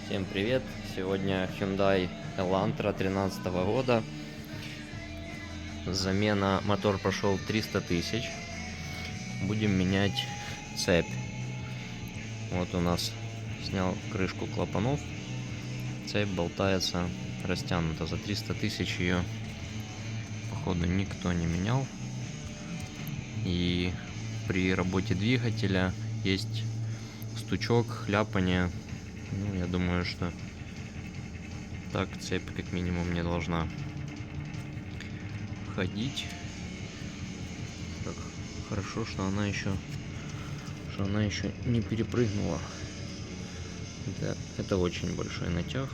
Всем привет! Сегодня Hyundai Elantra 13 года. Замена, мотор прошел 300 тысяч. Будем менять цепь. Вот у нас снял крышку клапанов. Цепь болтается, растянута. За 300 тысяч ее, походу, никто не менял. И при работе двигателя есть стучок, хляпание. Ну, я думаю, что так цепь как минимум не должна ходить. Так, хорошо, что она еще не перепрыгнула. Это очень большой натяг.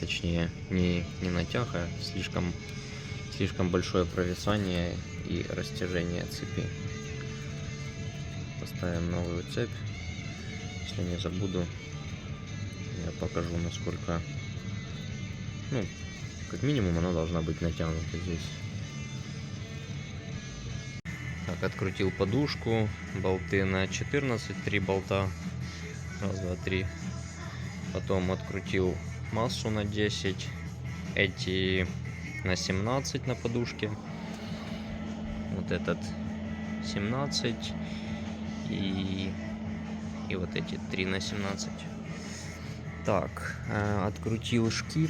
Точнее, не натяг, а слишком большое провисание и растяжение цепи. Поставим новую цепь. Если не забуду, я покажу, насколько, ну, как минимум она должна быть натянута здесь. Так, открутил подушку, болты на 14, 3 болта, раз, два, три. Потом открутил массу на 10, эти на 17 на подушке, вот этот 17 и вот эти 3 на 17. Так, открутил шкив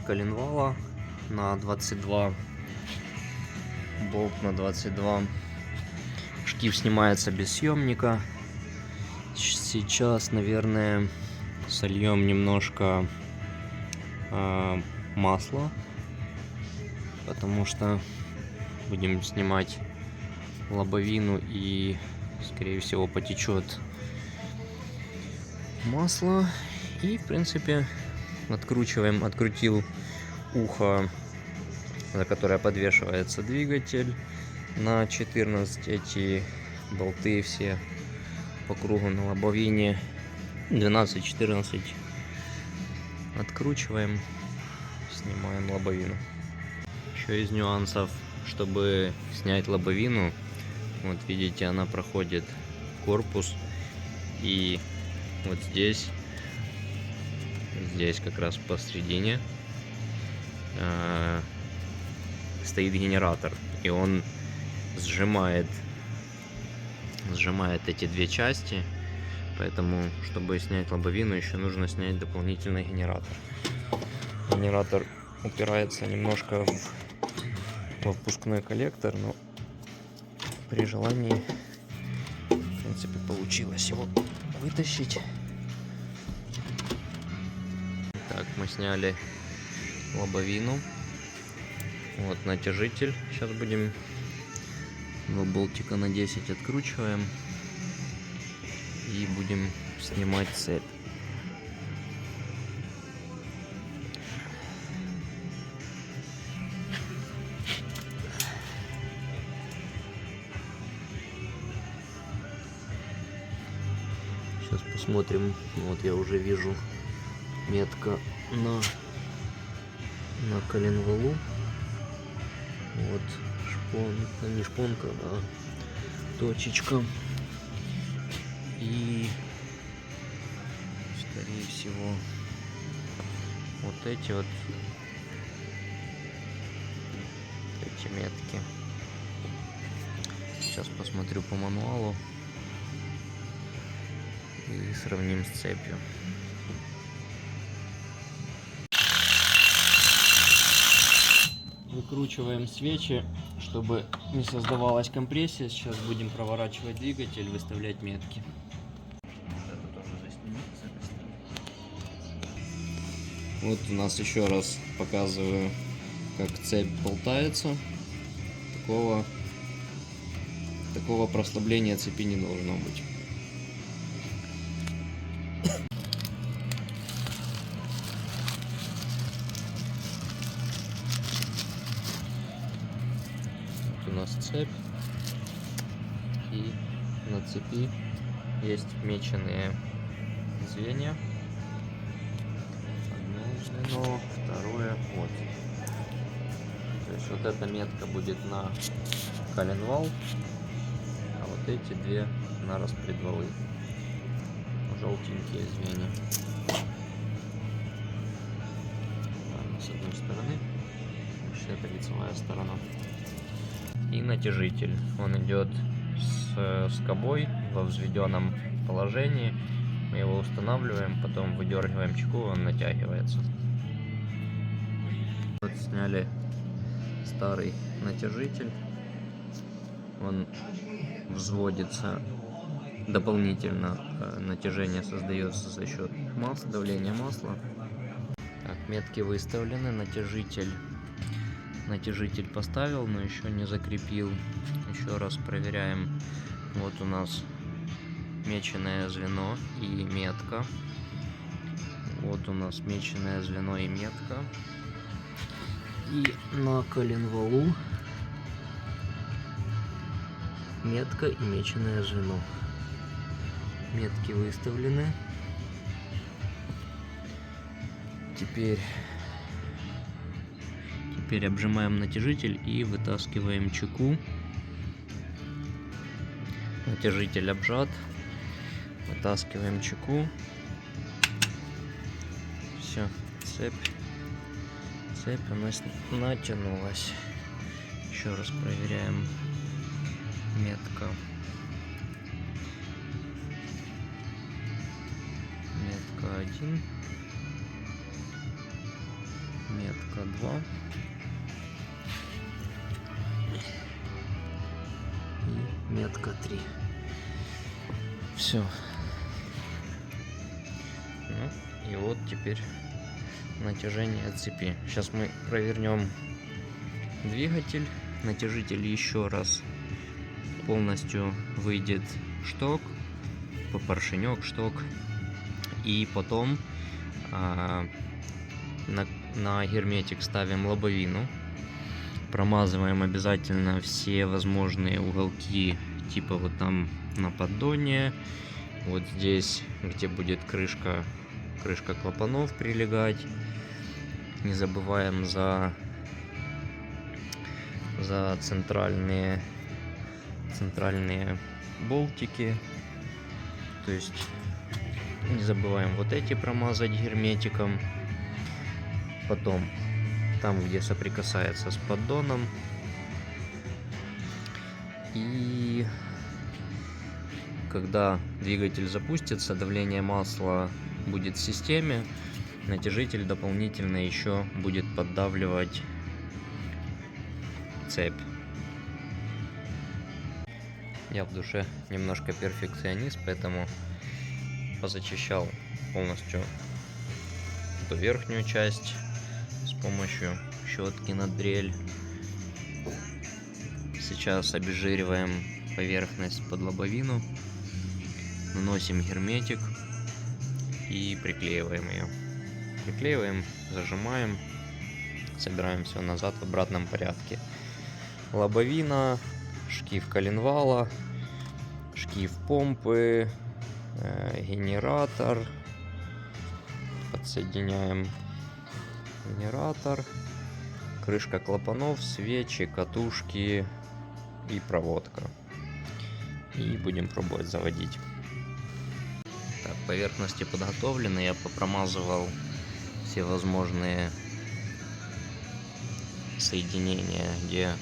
коленвала на 22, болт на 22. Шкив снимается без съемника. Сейчас, наверное, сольем немножко масла, потому что будем снимать лобовину и, скорее всего, потечет масло. И, в принципе, открутил ухо, за которое подвешивается двигатель, на 14. Эти болты все по кругу на лобовине 12-14 откручиваем, снимаем лобовину. Еще из нюансов, чтобы снять лобовину, вот видите, она проходит корпус, и вот здесь как раз посередине стоит генератор, и он сжимает эти две части. Поэтому, чтобы снять лобовину, еще нужно снять дополнительный генератор. Генератор упирается немножко во впускной коллектор, но при желании, в принципе, получилось его вытащить. Так, мы сняли лобовину. Вот натяжитель. Сейчас будем 2 болтика на 10 откручиваем и будем снимать цепь. Сейчас посмотрим. Вот я уже вижу метка на коленвалу. Вот шпонка, не шпонка, а точечка. И, скорее всего, вот эти метки. Сейчас посмотрю по мануалу и сравним с цепью. Выкручиваем свечи, чтобы не создавалась компрессия. Сейчас будем проворачивать двигатель, выставлять метки. Вот у нас еще раз показываю, как цепь болтается. Такого прослабления цепи не должно быть. Вот у нас цепь, и на цепи есть меченые звенья. Одно, второе, вот. То есть вот эта метка будет на коленвал, а вот эти две на распредвалы. Желтенькие звенья. Ладно, с одной стороны. Это лицевая сторона. И натяжитель. Он идет с скобой во взведенном положении. Мы его устанавливаем, потом выдергиваем чеку, он натягивается. Вот сняли старый натяжитель. Он взводится дополнительно. Натяжение создается за счет масла, давления масла. Так, метки выставлены, натяжитель поставил, но еще не закрепил. Еще раз проверяем. Вот у нас меченое звено и метка. Вот у нас меченое звено и метка. И на коленвалу метка и меченое звено. Метки выставлены. Теперь обжимаем натяжитель и вытаскиваем чеку. Натяжитель обжат. Вытаскиваем чеку. Все, цепь у нас натянулась. Еще раз проверяем. Метка 1, метка 2 и метка 3. Все. Ну и вот теперь натяжение цепи. Сейчас мы провернем двигатель. Натяжитель еще раз полностью выйдет шток, поршенек, шток. И потом на герметик ставим лобовину. Промазываем обязательно все возможные уголки, типа вот там на поддоне, вот здесь, где будет крышка клапанов прилегать. Не забываем за центральные болтики. То есть не забываем вот эти промазать герметиком. Потом там, где соприкасается с поддоном. И когда двигатель запустится, давление масла будет в системе, натяжитель дополнительно еще будет поддавливать цепь. Я в душе немножко перфекционист, поэтому позачищал полностью эту верхнюю часть с помощью щетки на дрель. Сейчас обезжириваем поверхность под лобовину, наносим герметик и приклеиваем ее. Приклеиваем, зажимаем, собираем все назад в обратном порядке. Лобовина, шкив коленвала, шкив помпы, генератор. Подсоединяем генератор, крышка клапанов, свечи, катушки и проводка. И будем пробовать заводить. Так, поверхности подготовлены. Я попромазывал все возможные соединения, где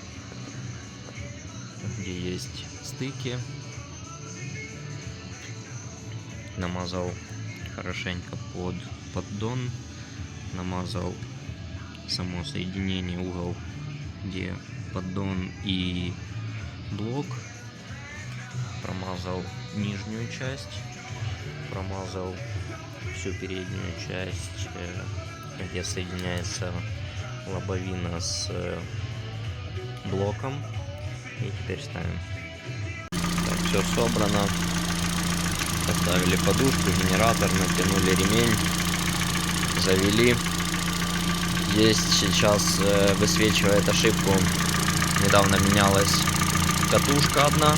есть стыки. Намазал хорошенько под поддон, намазал само соединение, угол, где поддон и блок, промазал нижнюю часть, промазал всю переднюю часть, где соединяется лобовина с блоком. И теперь ставим. Так, все собрано. Поставили подушку, генератор, натянули ремень, завели. Есть сейчас высвечивает ошибку. Недавно менялась катушка одна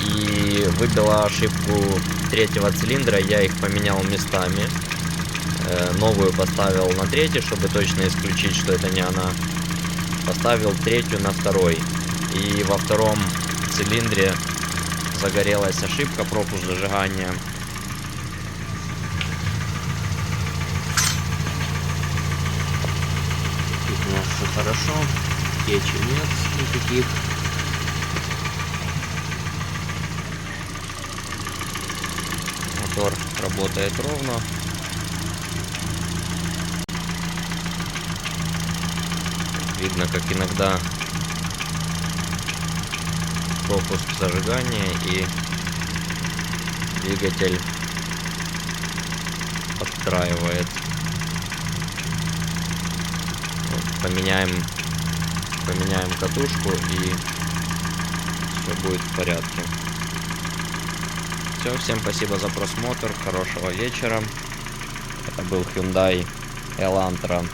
и выбила ошибку третьего цилиндра. Я их поменял местами. Новую поставил на третий, чтобы точно исключить, что это не она. Поставил третью на второй. И во втором в цилиндре загорелась ошибка, пропуск зажигания. Тут у нас все хорошо, течи нет никаких. Мотор работает ровно. Видно, как иногда пропуск зажигания и двигатель подстраивает. Вот, поменяем катушку, и все будет в порядке. Все, всем спасибо за просмотр, хорошего вечера. Это был Hyundai Elantra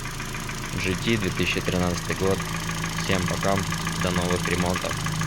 GT 2013 год. Всем пока, до новых ремонтов.